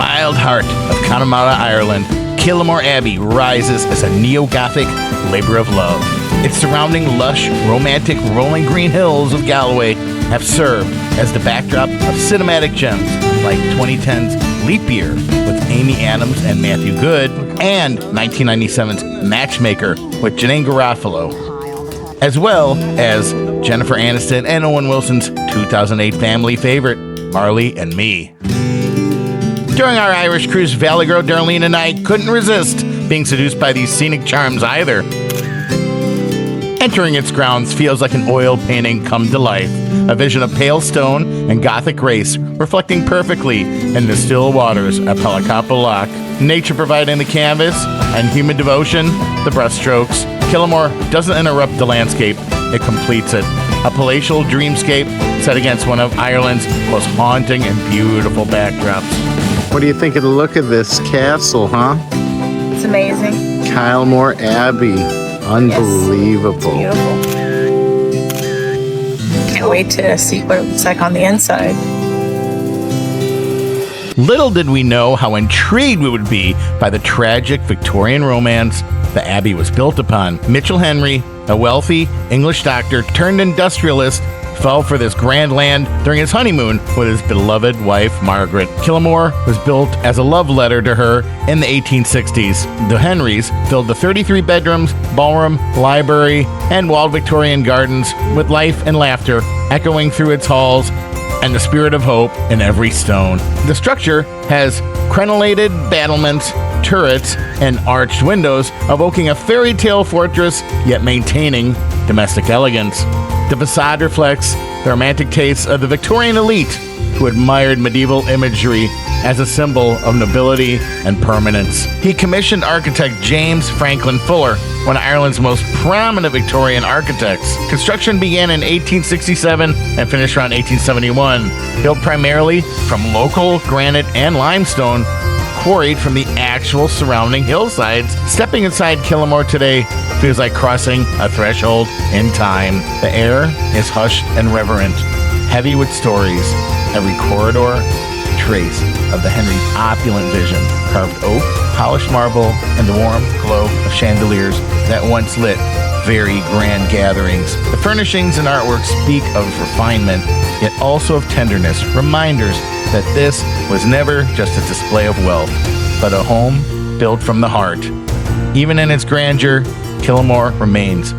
wild heart of Connemara, Ireland, Kylemore Abbey rises as a neo-Gothic labor of love. Its surrounding lush, romantic, rolling green hills of Galway have served as the backdrop of cinematic gems like 2010's Leap Year with Amy Adams and Matthew Good, and 1997's Matchmaker with Janine Garofalo, as well as Jennifer Aniston and Owen Wilson's 2008 family favorite, Marley and Me. During our Irish cruise, Valley Girl Darlene and I couldn't resist being seduced by these scenic charms either. Entering its grounds feels like an oil painting come to life, a vision of pale stone and Gothic grace reflecting perfectly in the still waters of Pellicapa Loch. Nature providing the canvas and human devotion, the brushstrokes. Kylemore doesn't interrupt the landscape, it completes it. A palatial dreamscape set against one of Ireland's most haunting and beautiful backdrops. What do you think of the look of this castle, huh? It's amazing. Kylemore Abbey. Unbelievable. Yes, beautiful. Can't wait to see what it looks like on the inside. Little did we know how intrigued we would be by the tragic Victorian romance the Abbey was built upon. Mitchell Henry, a wealthy English doctor turned industrialist, fell for this grand land during his honeymoon with his beloved wife, Margaret. Kylemore was built as a love letter to her in the 1860s. The Henrys filled the 33 bedrooms, ballroom, library, and walled Victorian gardens with life and laughter echoing through its halls and the spirit of hope in every stone. The structure has crenellated battlements, turrets, and arched windows, evoking a fairy tale fortress, yet maintaining domestic elegance. The facade reflects the romantic tastes of the Victorian elite who admired medieval imagery as a symbol of nobility and permanence. He commissioned architect James Franklin Fuller, one of Ireland's most prominent Victorian architects. Construction began in 1867 and finished around 1871. Built primarily from local granite and limestone, quarried from the actual surrounding hillsides. Stepping inside Kylemore today feels like crossing a threshold in time. The air is hushed and reverent, heavy with stories. Every corridor, trace of the Henry's opulent vision, carved oak, polished marble, and the warm glow of chandeliers that once lit very grand gatherings. The furnishings and artwork speak of refinement, yet also of tenderness, reminders that this was never just a display of wealth, but a home built from the heart. Even in its grandeur, Kylemore remains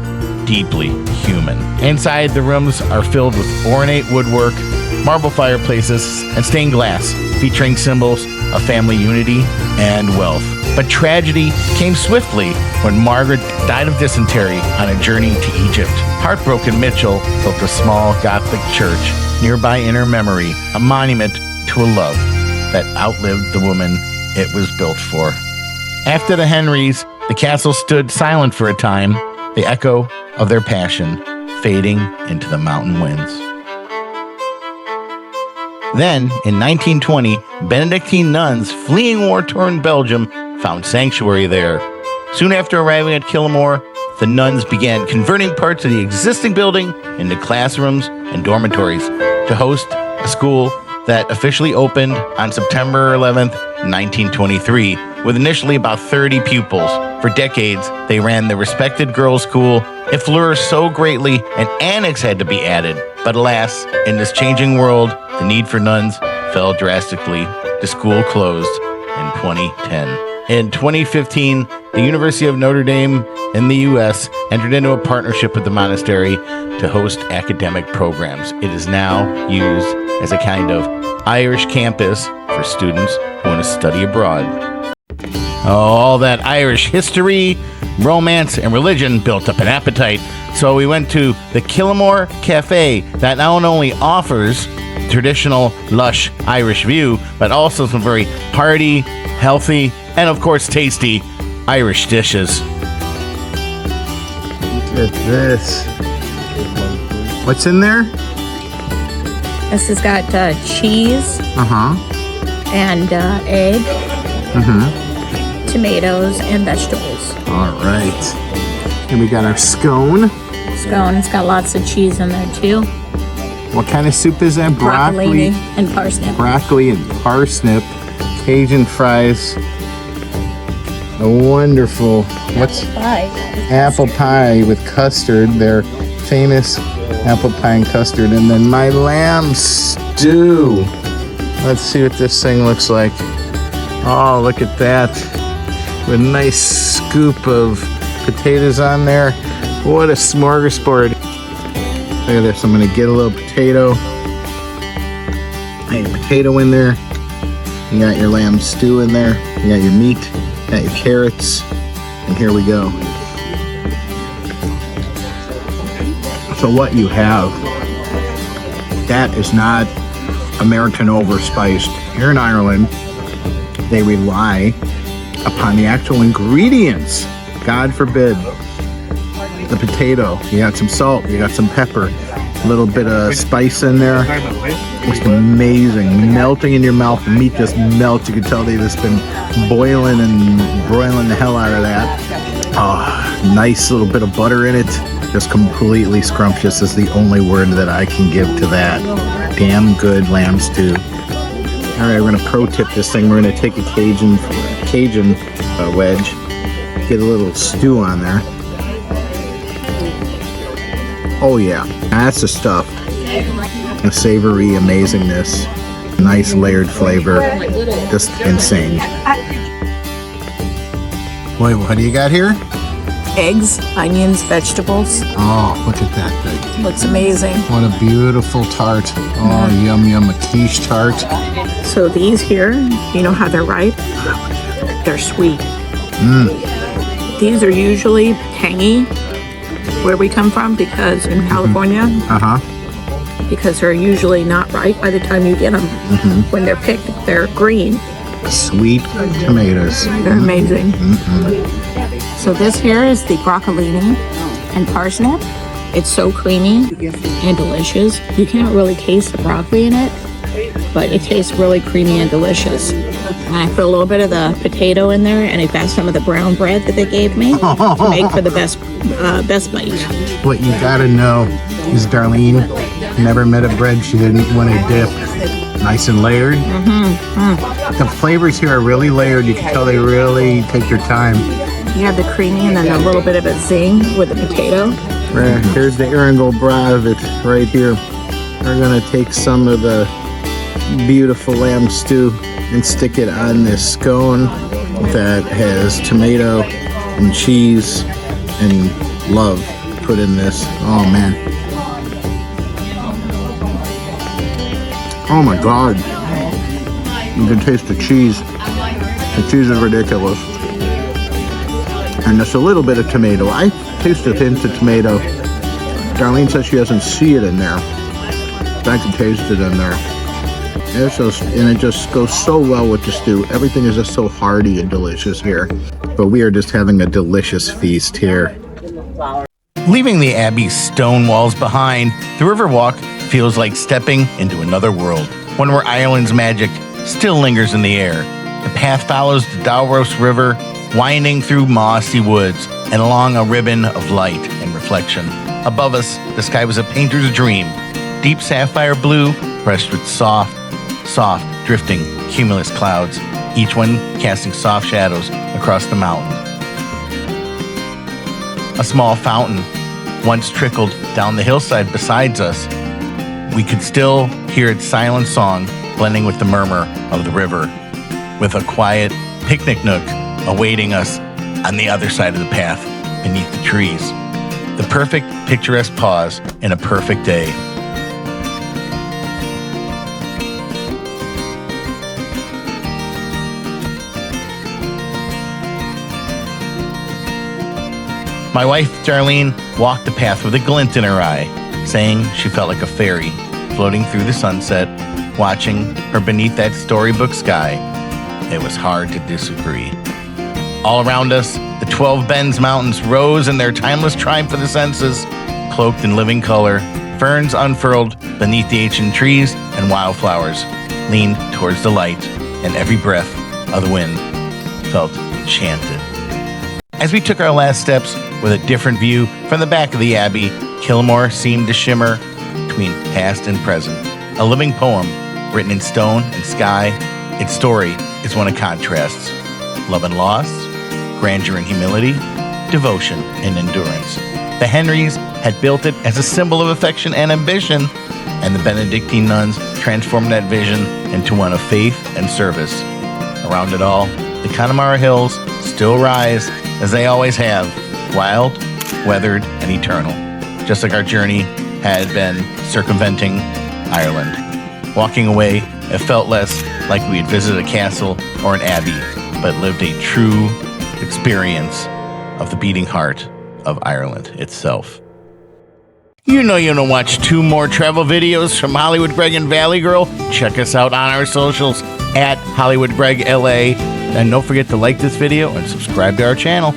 deeply human. Inside, the rooms are filled with ornate woodwork, marble fireplaces, and stained glass, featuring symbols of family unity and wealth. But tragedy came swiftly when Margaret died of dysentery on a journey to Egypt. Heartbroken, Mitchell built a small Gothic church nearby in her memory, a monument to a love that outlived the woman it was built for. After the Henrys, the castle stood silent for a time, the echo of their passion fading into the mountain winds. Then, in 1920, Benedictine nuns fleeing war-torn Belgium found sanctuary there. Soon after arriving at Kylemore, the nuns began converting parts of the existing building into classrooms and dormitories to host a school that officially opened on September 11th, 1923, with initially about 30 pupils. For decades, they ran the respected girls' school. It flourished so greatly, an annex had to be added. But alas, in this changing world, the need for nuns fell drastically. The school closed in 2010. In 2015, the University of Notre Dame in the U.S. entered into a partnership with the monastery to host academic programs. It is now used as a kind of Irish campus for students who want to study abroad. All that Irish history, romance, and religion built up an appetite. So we went to the Kylemore Cafe that not only offers traditional, lush Irish view, but also some very hearty, healthy, and of course tasty Irish dishes. Look at this. What's in there? This has got cheese and egg, tomatoes, and vegetables. All right. And we got our scone. It's got lots of cheese in there too. What kind of soup is that? Broccoli and parsnip. Broccoli and parsnip. Cajun fries. A wonderful, what's apple pie with custard. Their famous apple pie and custard. And then my lamb stew. Let's see what this thing looks like. Oh, look at that. With a nice scoop of potatoes on there. What a smorgasbord. Look at this. I'm going to get a little potato. Hey, potato in there. You got your lamb stew in there. You got your meat. You got your carrots. And here we go. So what you have, that is not American overspiced. Here in Ireland, they rely upon the actual ingredients. God forbid. The potato, you got some salt, you got some pepper, a little bit of spice in there. It's amazing, melting in your mouth. The meat just melts. You can tell they've just been boiling and broiling the hell out of that. Oh, nice little bit of butter in it. Just completely scrumptious is the only word that I can give to that. Damn good lamb stew. All right, we're gonna pro tip this thing. We're gonna take a Cajun wedge, get a little stew on there. Oh yeah, that's the stuff. The savory amazingness, nice layered flavor, just insane. Wait, what do you got here? Eggs, onions, vegetables. Oh, look at that thing. Looks amazing. What a beautiful tart. Oh, yum, yum, a quiche tart. So these here, you know how they're ripe? They're sweet. These are usually tangy where we come from, because in California, because they're usually not ripe by the time you get them. When they're picked, they're green. Sweet tomatoes. They're amazing. So this here is the broccolini and parsnip. It's so creamy and delicious. You can't really taste the broccoli in it, but it tastes really creamy and delicious. And I put a little bit of the potato in there, and I got some of the brown bread that they gave me to make for the best bite. What you gotta know is Darlene never met a bread she didn't want to dip. Nice and layered. The flavors here are really layered. You can tell they really take their time. You have the creamy and then a little bit of a zing with the potato. Right, here's the Erangel Bravit right here. We're gonna take some of the beautiful lamb stew and stick it on this scone that has tomato and cheese and love put in this. Oh man. Oh my God. You can taste the cheese. The cheese is ridiculous. And just a little bit of tomato. I tasted hints of tomato. Darlene says she doesn't see it in there. But I can taste it in there. It's just, and it just goes so well with the stew. Everything is just so hearty and delicious here. But we are just having a delicious feast here. Leaving the Abbey's stone walls behind, the Riverwalk feels like stepping into another world, one where Ireland's magic still lingers in the air. The path follows the Dalros River, winding through mossy woods and along a ribbon of light and reflection. Above us, the sky was a painter's dream, deep sapphire blue, brushed with soft, drifting cumulus clouds, each one casting soft shadows across the mountain. A small fountain once trickled down the hillside beside us. We could still hear its silent song blending with the murmur of the river, with a quiet picnic nook awaiting us on the other side of the path beneath the trees. The perfect picturesque pause in a perfect day. My wife, Darlene, walked the path with a glint in her eye, saying she felt like a fairy floating through the sunset, watching her beneath that storybook sky. It was hard to disagree. All around us, the 12 Bends Mountains rose in their timeless triumph for the senses, cloaked in living color. Ferns unfurled beneath the ancient trees, and wildflowers leaned towards the light, and every breath of the wind felt enchanted. As we took our last steps with a different view from the back of the Abbey, Kylemore seemed to shimmer between past and present, a living poem written in stone and sky, its story is one of contrasts: love and loss, grandeur and humility, devotion and endurance. The Henrys had built it as a symbol of affection and ambition, and the Benedictine nuns transformed that vision into one of faith and service. Around it all, the Connemara Hills still rise, as they always have, wild, weathered, and eternal, just like our journey had been circumventing Ireland. Walking away, it felt less like we had visited a castle or an abbey, but lived a true experience of the beating heart of Ireland itself. You know you don't watch 2 more travel videos from Hollywood Greg and Valley Girl? Check us out on our socials at Hollywood Greg LA. And don't forget to like this video and subscribe to our channel.